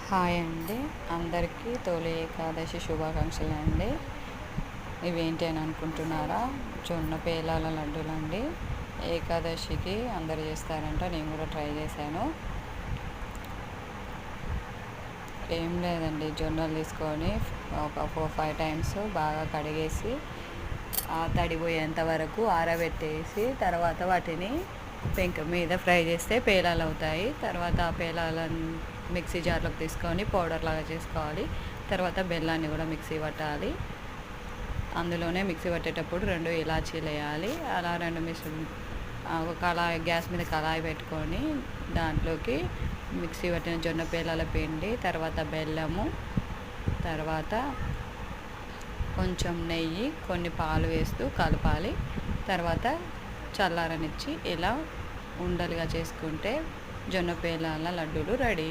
Hi అండి. అందరికీ తొలి ఏకాదశి శుభాకాంక్షలు అండి. ఇవేంటి అని అనుకుంటున్నారా? జొన్న పేలాల లడ్డూలండి. ఏకాదశికి అందరు చేస్తారంట, నేను కూడా ట్రై చేశాను. ఏం లేదండి, జొన్నలు తీసుకొని ఒక 4-5 టైమ్స్ బాగా కడిగేసి తడిపోయేంత వరకు ఆరబెట్టేసి తర్వాత వాటిని పెంక మీద ఫ్రై చేస్తే పేలాలు అవుతాయి. తర్వాత ఆ పేలాలను మిక్సీ జార్లోకి తీసుకొని పౌడర్ లాగా చేసుకోవాలి. తర్వాత బెల్లాన్ని కూడా మిక్సీ పట్టాలి. అందులోనే మిక్సీ పట్టేటప్పుడు 2 ఇలాచీలు వేయాలి. అలా 2 ఒక కళాయి, గ్యాస్ మీద కళాయి పెట్టుకొని దాంట్లోకి మిక్సీ పట్టిన జొన్న పేలాల పిండి, తర్వాత బెల్లము, తర్వాత కొంచెం నెయ్యి, కొన్ని పాలు వేస్తూ కలపాలి. తర్వాత చల్లారనిచ్చి ఇలా ఉండలుగా చేసుకుంటే జొన్న పేలాల లడ్డూలు రెడీ.